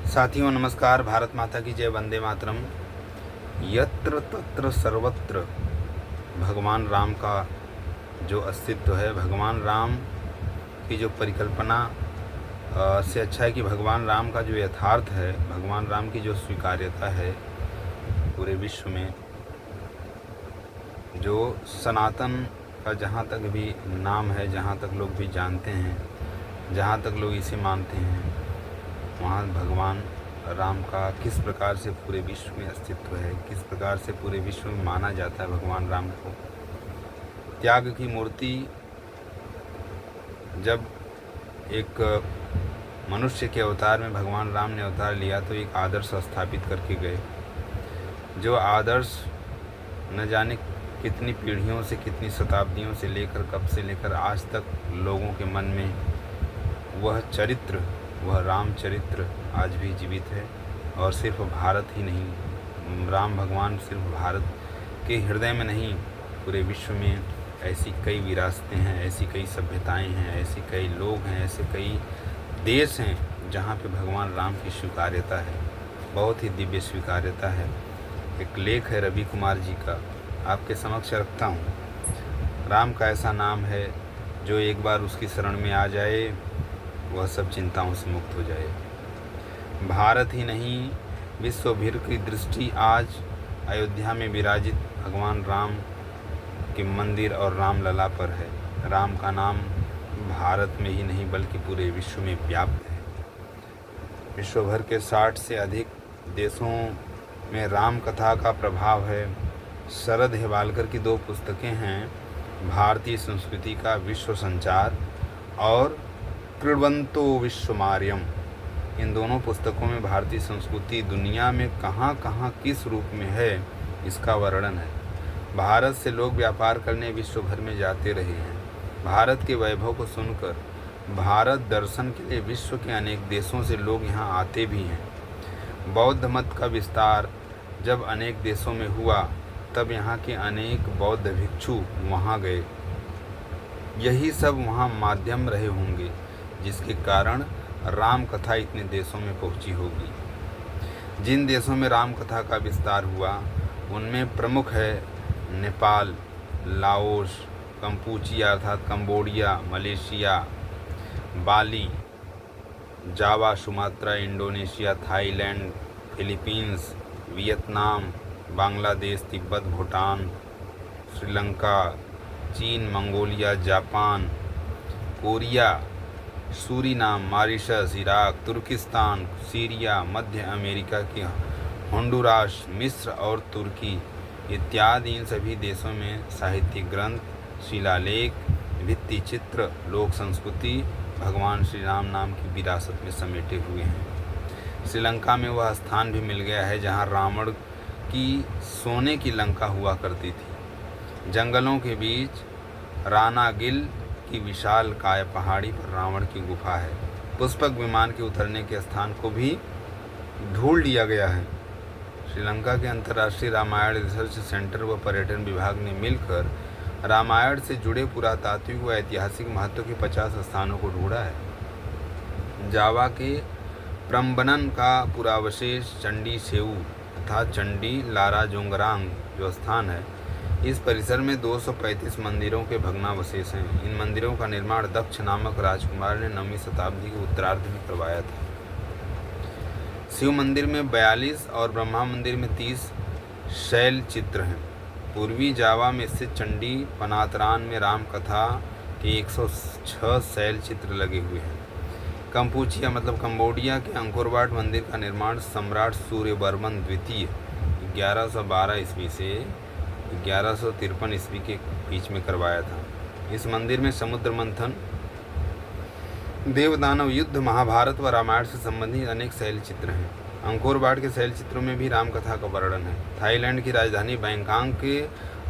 साथियों नमस्कार। भारत माता की जय, वंदे मातरम। यत्र तत्र सर्वत्र भगवान राम का जो अस्तित्व है, भगवान राम की जो परिकल्पना से अच्छा है कि भगवान राम का जो यथार्थ है, भगवान राम की जो स्वीकार्यता है पूरे विश्व में, जो सनातन का जहाँ तक भी नाम है, जहाँ तक लोग भी जानते हैं, जहाँ तक लोग इसे मानते हैं, वहाँ भगवान राम का किस प्रकार से पूरे विश्व में अस्तित्व है, किस प्रकार से पूरे विश्व में माना जाता है भगवान राम को। त्याग की मूर्ति जब एक मनुष्य के अवतार में भगवान राम ने अवतार लिया तो एक आदर्श स्थापित करके गए, जो आदर्श न जाने कितनी पीढ़ियों से, कितनी शताब्दियों से लेकर, कब से लेकर आज तक लोगों के मन में वह चरित्र, वह राम चरित्र आज भी जीवित है। और सिर्फ भारत ही नहीं, राम भगवान सिर्फ भारत के हृदय में नहीं, पूरे विश्व में ऐसी कई विरासतें हैं, ऐसी कई सभ्यताएं हैं, ऐसे कई लोग हैं, ऐसे कई देश हैं जहाँ पे भगवान राम की स्वीकार्यता है, बहुत ही दिव्य स्वीकार्यता है। एक लेख है रवि कुमार जी का, आपके समक्ष रखता हूँ। राम का ऐसा नाम है जो एक बार उसकी शरण में आ जाए वह सब चिंताओं से मुक्त हो जाए। भारत ही नहीं, विश्व भर की दृष्टि आज अयोध्या में विराजित भगवान राम के मंदिर और रामलला पर है। राम का नाम भारत में ही नहीं बल्कि पूरे विश्व में व्याप्त है। विश्व भर के 60 से अधिक देशों में राम कथा का प्रभाव है। शरद हेवालकर की 2 पुस्तकें हैं, भारतीय संस्कृति का विश्व संचार और कृण्वन्तो विश्वमार्यम। इन दोनों पुस्तकों में भारतीय संस्कृति दुनिया में कहाँ कहाँ किस रूप में है इसका वर्णन है। भारत से लोग व्यापार करने विश्व भर में जाते रहे हैं। भारत के वैभव को सुनकर भारत दर्शन के लिए विश्व के अनेक देशों से लोग यहाँ आते भी हैं। बौद्ध मत का विस्तार जब अनेक देशों में हुआ तब यहाँ के अनेक बौद्ध भिक्षु वहाँ गए। यही सब वहाँ माध्यम रहे होंगे जिसके कारण राम कथा इतने देशों में पहुँची होगी। जिन देशों में राम कथा का विस्तार हुआ उनमें प्रमुख है नेपाल, लाओस, कंपूचिया अर्थात Cambodia, Malaysia, Bali, Java, Sumatra, Indonesia, Thailand, Philippines, Vietnam, Bangladesh, Tibet, Bhutan, Sri Lanka, चीन, Mongolia, Japan, Korea, Suriname, Mauritius, Iraq, Turkistan, Syria, मध्य अमेरिका के होंडुरास, मिस्र और तुर्की इत्यादि इन सभी देशों में साहित्यिक ग्रंथ, शिलालेख, भित्ति चित्र, लोक संस्कृति भगवान श्री राम नाम की विरासत में समेटे हुए हैं। श्रीलंका में वह स्थान भी मिल गया है जहाँ रावण की सोने की लंका हुआ करती थी। जंगलों के बीच रानागिल की विशाल काय पहाड़ी पर रावण की गुफा है। पुष्पक विमान के उतरने के स्थान को भी ढूंढ लिया गया है। श्रीलंका के अंतर्राष्ट्रीय रामायण रिसर्च सेंटर व पर्यटन विभाग ने मिलकर रामायण से जुड़े पुरातात्विक व ऐतिहासिक महत्व के 50 स्थानों को ढूंढा है। जावा के प्रम्बनन का पुरावशेष चंडी सेऊ तथा चंडी लाराजोंगरांग जो स्थान है, इस परिसर में 235 मंदिरों के भग्नावशेष हैं। इन मंदिरों का निर्माण दक्ष नामक राजकुमार ने 9वीं शताब्दी के उत्तरार्ध में करवाया था। शिव मंदिर में 42 और ब्रह्मा मंदिर में 30 शैल चित्र हैं। पूर्वी जावा में स्थित चंडी पनातरान में राम कथा के 106 शैल चित्र लगे हुए हैं। कंपूचिया मतलब कंबोडिया के अंकोरवाट मंदिर का निर्माण सम्राट सूर्यवर्मन द्वितीय 1112 ईस्वी से 1153 ईस्वी के बीच में करवाया था। इस मंदिर में समुद्र मंथन, देवदानव युद्ध, महाभारत व रामायण से संबंधित अनेक शैल चित्र हैं। अंकोरवाट के शैल चित्रों में भी राम कथा का वर्णन है। थाईलैंड की राजधानी बैंकॉक के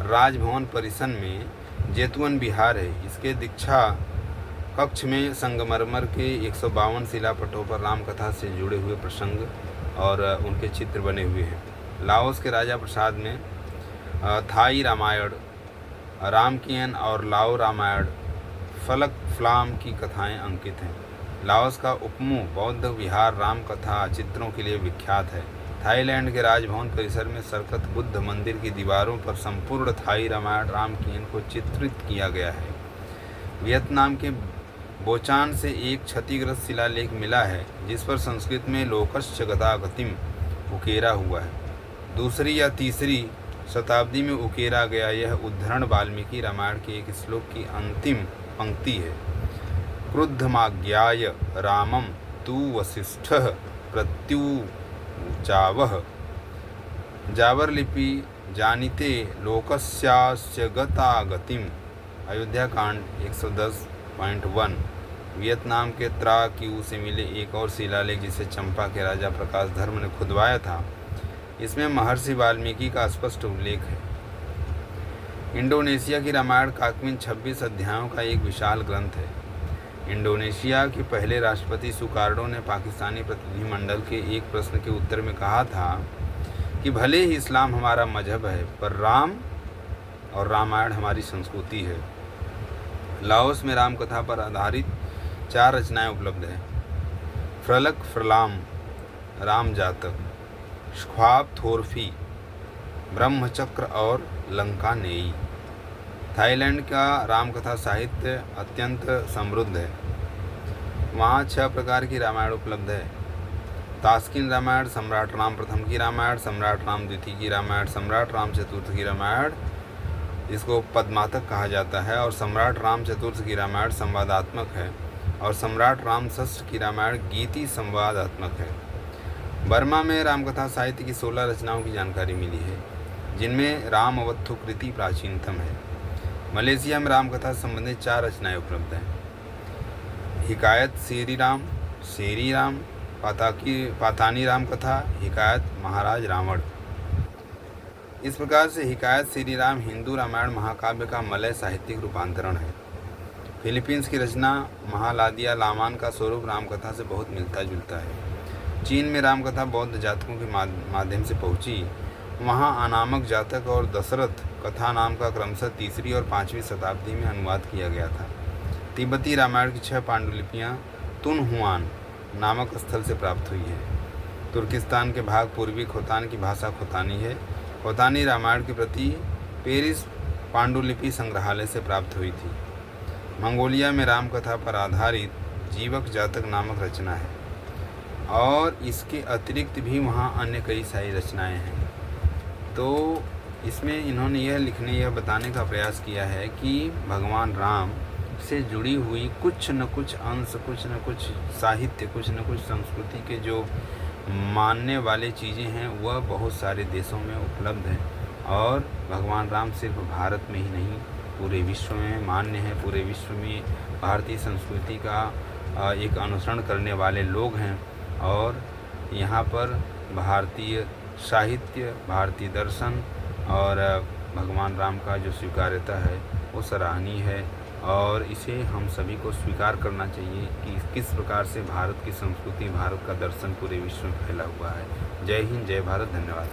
राजभवन परिसर में जेतुअन विहार है। इसके दीक्षा कक्ष में संगमरमर के 152 शिलापटों पर राम कथा से जुड़े हुए प्रसंग और उनके चित्र बने हुए हैं। लाओस के राजा प्रसाद में थाई रामायण, रामकियन और लाओ रामायण, फलक फ्लाम की कथाएं अंकित हैं। लाओस का उपमू बौद्ध विहार राम कथा चित्रों के लिए विख्यात है। थाईलैंड के राजभवन परिसर में सरकत बुद्ध मंदिर की दीवारों पर संपूर्ण थाई रामायण रामकीन को चित्रित किया गया है। वियतनाम के बोचान से एक क्षतिग्रस्त शिलालेख मिला है जिस पर संस्कृत में लोकस्य गतागतिम उकेरा हुआ है। दूसरी या तीसरी शताब्दी में उकेरा गया यह उद्धरण वाल्मीकि रामायण के एक श्लोक की अंतिम पंक्ति है। क्रुद्धमाज्ञाय रामं तु वसिष्ठः प्रत्युचावः जावर लिपि जानिते लोकस्यास्य गतागतिम। अयोध्या कांड 110.1। वियतनाम के त्रा क्यू से मिले एक और शिलालेख जिसे चंपा के राजा प्रकाश धर्म ने खुदवाया था, इसमें महर्षि वाल्मीकि का स्पष्ट उल्लेख है। इंडोनेशिया की रामायण काकमिन 26 अध्यायों का एक विशाल ग्रंथ है। इंडोनेशिया के पहले राष्ट्रपति सुकार्डो ने पाकिस्तानी प्रतिनिधिमंडल के एक प्रश्न के उत्तर में कहा था कि भले ही इस्लाम हमारा मजहब है, पर राम और रामायण हमारी संस्कृति है। लाओस में राम कथा पर आधारित 4 रचनाएं उपलब्ध हैं। फ्रलक फ्रलाम राम जातक, ख्वाब थोरफी, ब्रह्मचक्र और लंका नेई। थाईलैंड का रामकथा साहित्य अत्यंत समृद्ध है। वहाँ 6 प्रकार की रामायण उपलब्ध है। तास्किन रामायण, सम्राट राम प्रथम की रामायण, सम्राट राम द्वितीय की रामायण, सम्राट राम चतुर्थ की रामायण, इसको पद्मातक कहा जाता है, और सम्राट राम चतुर्थ की रामायण संवादात्मक है, और सम्राट राम षष्ठ की रामायण गीति संवादात्मक है। बर्मा में रामकथा साहित्य की 16 रचनाओं की जानकारी मिली है, जिनमें रामवत्थु कृति प्राचीनतम है। मलेशिया में रामकथा संबंधित 4 रचनाएं उपलब्ध हैं। हिकायत शेरी राम, पातानी राम कथा, हिकायत महाराज रावण। इस प्रकार से हिकायत श्री राम हिंदू रामायण महाकाव्य का मलय साहित्यिक रूपांतरण है। फिलीपींस की रचना महालादिया लामान का स्वरूप रामकथा से बहुत मिलता जुलता है। चीन में रामकथा बौद्ध जातकों के माध्यम से पहुंची। वहां अनामक जातक और दशरथ कथा नाम का क्रमशः 3री और 5वीं शताब्दी में अनुवाद किया गया था। तिब्बती रामायण की 6 पांडुलिपियाँ तुनहुआन नामक स्थल से प्राप्त हुई है। तुर्किस्तान के भाग पूर्वी खोतान की भाषा खोतानी है। खोतानी रामायण की प्रति पेरिस पांडुलिपि संग्रहालय से प्राप्त हुई थी। मंगोलिया में रामकथा पर आधारित जीवक जातक नामक रचना है, और इसके अतिरिक्त भी वहाँ अन्य कई सारी रचनाएं हैं। तो इसमें इन्होंने यह बताने का प्रयास किया है कि भगवान राम से जुड़ी हुई कुछ न कुछ अंश, कुछ न कुछ साहित्य, कुछ न कुछ संस्कृति के जो मानने वाले चीज़ें हैं वह बहुत सारे देशों में उपलब्ध हैं, और भगवान राम सिर्फ भारत में ही नहीं पूरे विश्व में मान्य है। पूरे विश्व में भारतीय संस्कृति का एक अनुसरण करने वाले लोग हैं, और यहाँ पर भारतीय साहित्य, भारतीय दर्शन और भगवान राम का जो स्वीकार्यता है वो सराहनीय है, और इसे हम सभी को स्वीकार करना चाहिए कि किस प्रकार से भारत की संस्कृति, भारत का दर्शन पूरे विश्व में फैला हुआ है। जय हिंद, जय भारत, धन्यवाद।